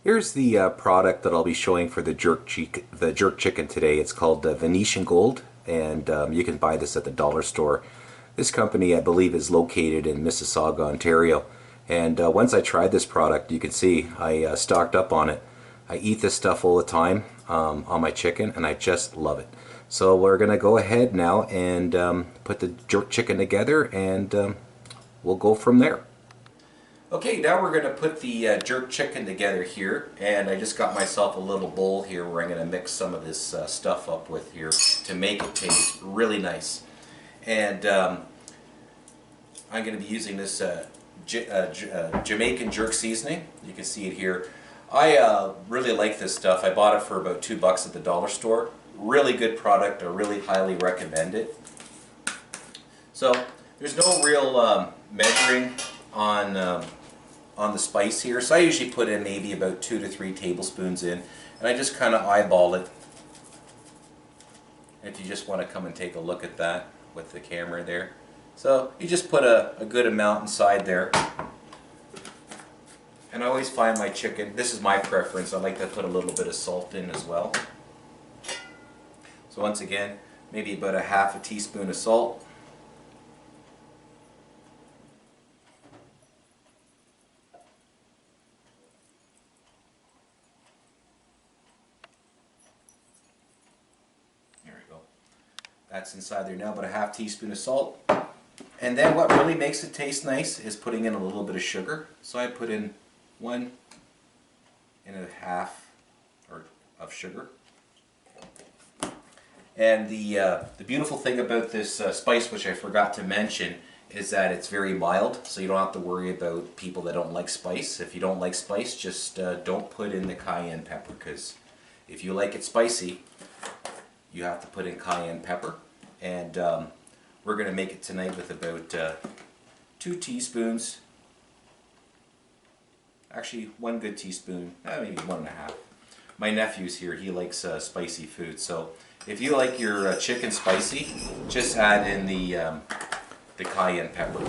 Here's the product that I'll be showing for the jerk chicken today. It's called Venetian Gold, and you can buy this at the dollar store. This company, I believe, is located in Mississauga, Ontario. And once I tried this product, you can see I stocked up on it. I eat this stuff all the time on my chicken, and I just love it. So we're going to go ahead now and put the jerk chicken together, and we'll go from there. Okay, now we're going to put the jerk chicken together here, and I just got myself a little bowl here where I'm going to mix some of this stuff up with here to make it taste really nice. And I'm going to be using this Jamaican jerk seasoning. You can see it here. I really like this stuff. I bought it for about $2 at the dollar store. Really good product. I really highly recommend it. So there's no real measuring on the spice here, so I usually put in maybe about 2 to 3 tablespoons in, and I just kind of eyeball it. If you just want to come and take a look at that with the camera there, so you just put a good amount inside there. And I always find my chicken, this is my preference, I like to put a little bit of salt in as well. So once again, maybe about a half a teaspoon of salt. That's inside there now, about a half teaspoon of salt. And then what really makes it taste nice is putting in a little bit of sugar. So I put in 1 1/2 of sugar. And the beautiful thing about this spice, which I forgot to mention, is that it's very mild, so you don't have to worry about people that don't like spice. If you don't like spice, just don't put in the cayenne pepper, because if you like it spicy, you have to put in cayenne pepper. And we're going to make it tonight with about 2 teaspoons, actually 1 good teaspoon, maybe 1 1/2. My nephew's here, he likes spicy food, so if you like your chicken spicy, just add in the cayenne pepper.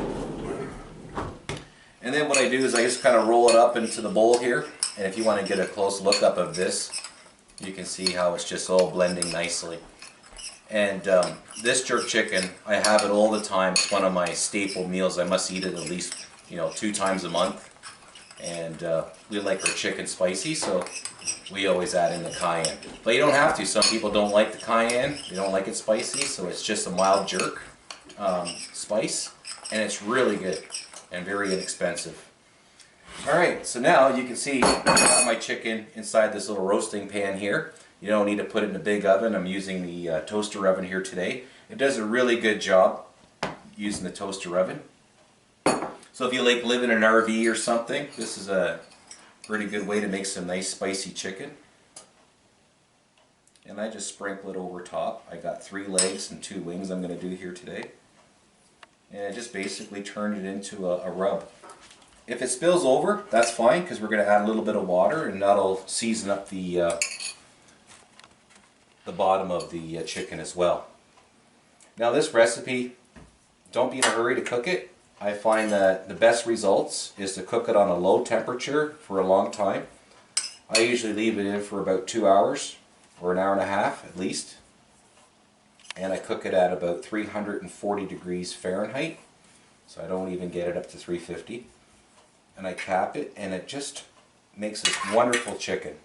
And then what I do is I just kind of roll it up into the bowl here, and if you want to get a close look up of this, you can see how it's just all blending nicely. And this jerk chicken, I have it all the time. It's one of my staple meals. I must eat it at least 2 times a month. And we like our chicken spicy, so we always add in the cayenne. But you don't have to. Some people don't like the cayenne. They don't like it spicy, so it's just a mild jerk spice. And it's really good and very inexpensive. Alright, so now you can see I got my chicken inside this little roasting pan here. You don't need to put it in a big oven. I'm using the toaster oven here today. It does a really good job using the toaster oven. So if you like live in an RV or something, this is a pretty good way to make some nice spicy chicken. And I just sprinkle it over top. I got 3 legs and 2 wings I'm going to do here today. And I just basically turn it into a rub. If it spills over, that's fine, because we're going to add a little bit of water, and that'll season up the bottom of the chicken as well. Now this recipe, don't be in a hurry to cook it. I find that the best results is to cook it on a low temperature for a long time. I usually leave it in for about 2 hours or an hour and a half at least. And I cook it at about 340 degrees Fahrenheit. So I don't even get it up to 350. And I cap it, and it just makes this wonderful chicken.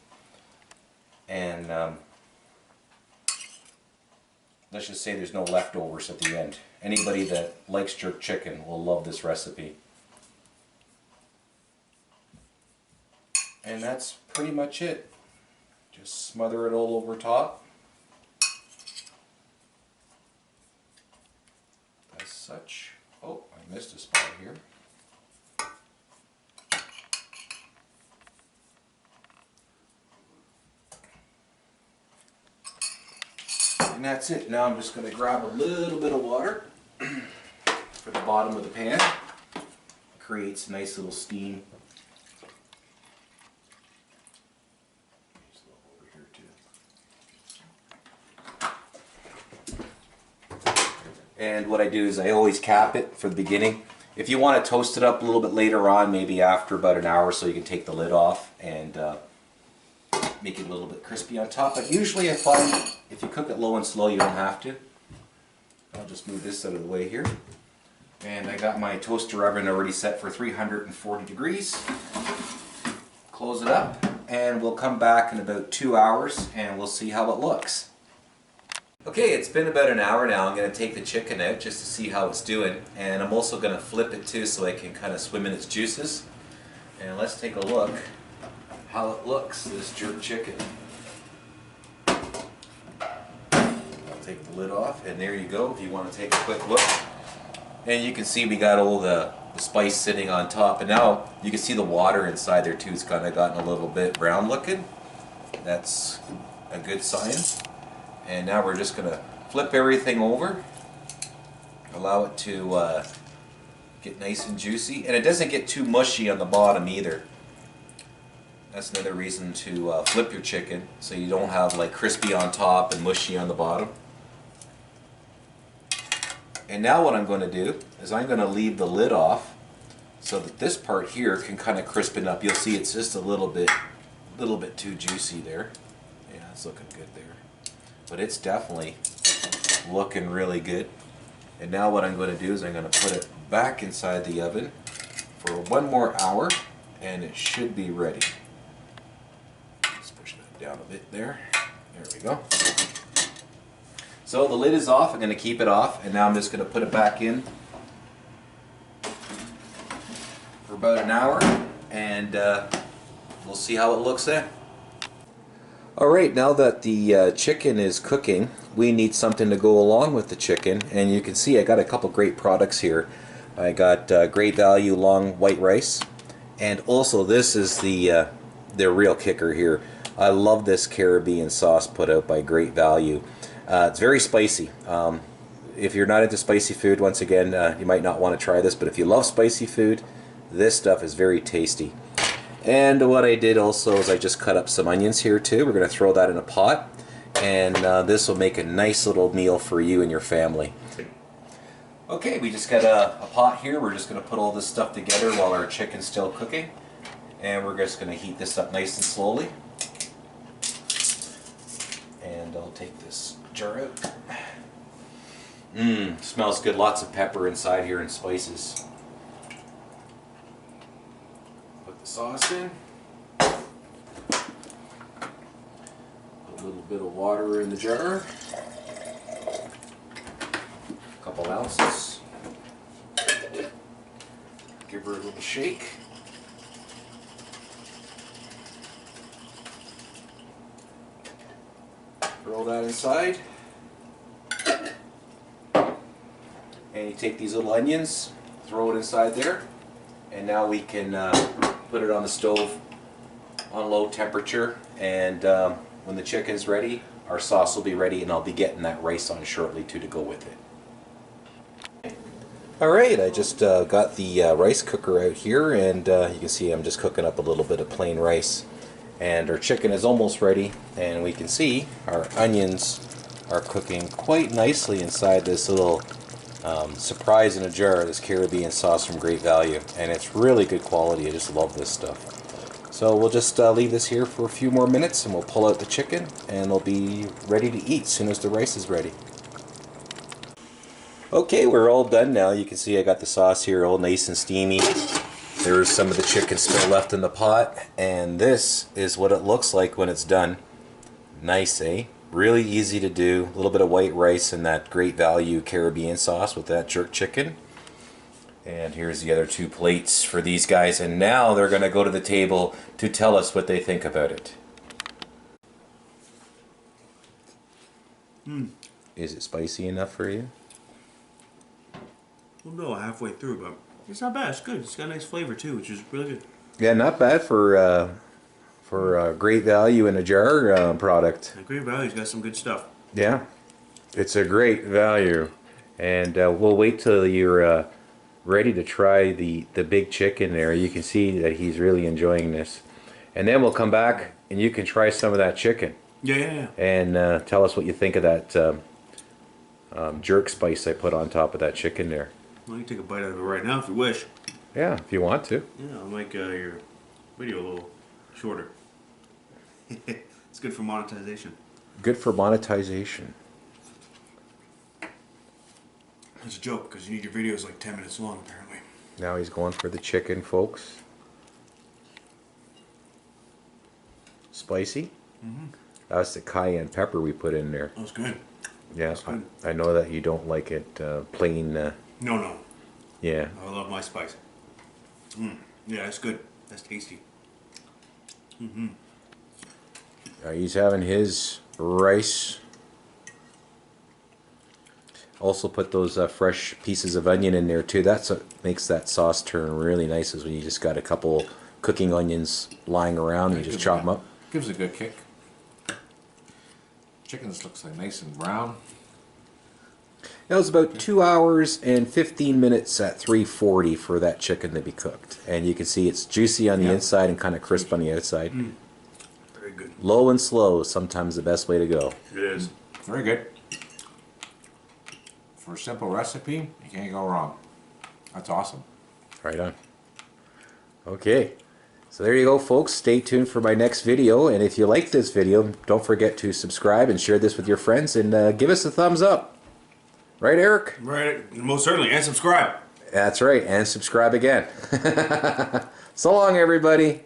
And let's just say there's no leftovers at the end. Anybody that likes jerk chicken will love this recipe. And that's pretty much it. Just smother it all over top. As such. Oh, I missed a spot here. And that's it. Now I'm just going to grab a little bit of water for the bottom of the pan. It creates a nice little steam. And what I do is I always cap it for the beginning. If you want to toast it up a little bit later on, maybe after about an hour, so you can take the lid off and make it a little bit crispy on top. But usually I find if you cook it low and slow, you don't have to. I'll just move this out of the way here. And I got my toaster oven already set for 340 degrees. Close it up, and we'll come back in about 2 hours and we'll see how it looks. Okay, it's been about an hour now. I'm going to take the chicken out just to see how it's doing, and I'm also going to flip it too so I can kind of swim in its juices. And let's take a look how it looks, this jerk chicken. I'll take the lid off, and there you go if you want to take a quick look. And you can see we got all the spice sitting on top, and now you can see the water inside there too. It's kind of gotten a little bit brown looking. That's a good sign. And now we're just going to flip everything over, allow it to get nice and juicy, and it doesn't get too mushy on the bottom either. That's another reason to flip your chicken, so you don't have like crispy on top and mushy on the bottom. And now what I'm going to do is I'm going to leave the lid off so that this part here can kind of crispen up. You'll see it's just a little bit too juicy there. Yeah, it's looking good there. But it's definitely looking really good. And now what I'm going to do is I'm going to put it back inside the oven for 1 more hour, and it should be ready. Let's push that down a bit there. There we go. So the lid is off. I'm going to keep it off, and now I'm just going to put it back in for about an hour, and we'll see how it looks then. Alright, now that the chicken is cooking, we need something to go along with the chicken, and you can see I got a couple great products here. I got Great Value long white rice, and also this is the real kicker here. I love this Caribbean sauce put out by Great Value. It's very spicy. If you're not into spicy food, once again, you might not want to try this, but if you love spicy food, this stuff is very tasty. And what I did also is I just cut up some onions here too. We're going to throw that in a pot, and this will make a nice little meal for you and your family. Okay, we just got a pot here. We're just going to put all this stuff together while our chicken's still cooking, and we're just going to heat this up nice and slowly. And I'll take this jar out. Smells good. Lots of pepper inside here and spices. Put the sauce in. Put a little bit of water in the jar. A couple ounces. Give her a little shake. Throw that inside. And you take these little onions, throw it inside there, and now we can put it on the stove on low temperature, and when the chicken's ready, our sauce will be ready, and I'll be getting that rice on shortly too to go with it. Alright, I just got the rice cooker out here, and you can see I'm just cooking up a little bit of plain rice. And our chicken is almost ready, and we can see our onions are cooking quite nicely inside this little surprise in a jar, this Caribbean sauce from Great Value, and it's really good quality. I just love this stuff. So we'll just leave this here for a few more minutes, and we'll pull out the chicken, and it'll be ready to eat as soon as the rice is ready. Okay, we're all done now. You can see I got the sauce here all nice and steamy. There's some of the chicken still left in the pot, and this is what it looks like when it's done. Nice, eh? Really easy to do. A little bit of white rice and that Great Value Caribbean sauce with that jerk chicken. And here's the other 2 plates for these guys, and now they're going to go to the table to tell us what they think about it. Is it spicy enough for you? Well, no, halfway through, but it's not bad. It's good. It's got a nice flavor too, which is really good. Yeah, not bad for Great Value in a jar product. And Great Value's got some good stuff. Yeah, it's a great value, and we'll wait till you're ready to try the big chicken there. You can see that he's really enjoying this, and then we'll come back and you can try some of that chicken. Yeah. And tell us what you think of that jerk spice I put on top of that chicken there. Well, you can take a bite out of it right now if you wish. Yeah, if you want to. Yeah, I'll make your video a little shorter. It's good for monetization. Good for monetization. It's a joke because you need your videos like 10 minutes long, apparently. Now he's going for the chicken, folks. Spicy. That's the cayenne pepper we put in there. That was good. Yeah, good. I know that you don't like it plain. No. Yeah. I love my spice. Yeah, that's good. That's tasty. He's having his rice. Also put those fresh pieces of onion in there too. That's what makes that sauce turn really nice, is when you just got a couple cooking onions lying around and you just chop them up. Gives a good kick. Chickens looks like nice and brown. That was about 2 hours and 15 minutes at 340 for that chicken to be cooked. And you can see it's juicy on the inside and kind of crisp on the outside. Very good. Low and slow is sometimes the best way to go. It is. Very good. For a simple recipe, you can't go wrong. That's awesome. Right on. Okay. So there you go, folks. Stay tuned for my next video. And if you like this video, don't forget to subscribe and share this with your friends. And give us a thumbs up. Right, Eric? Right. Most certainly. And subscribe. That's right. And subscribe again. So long, everybody.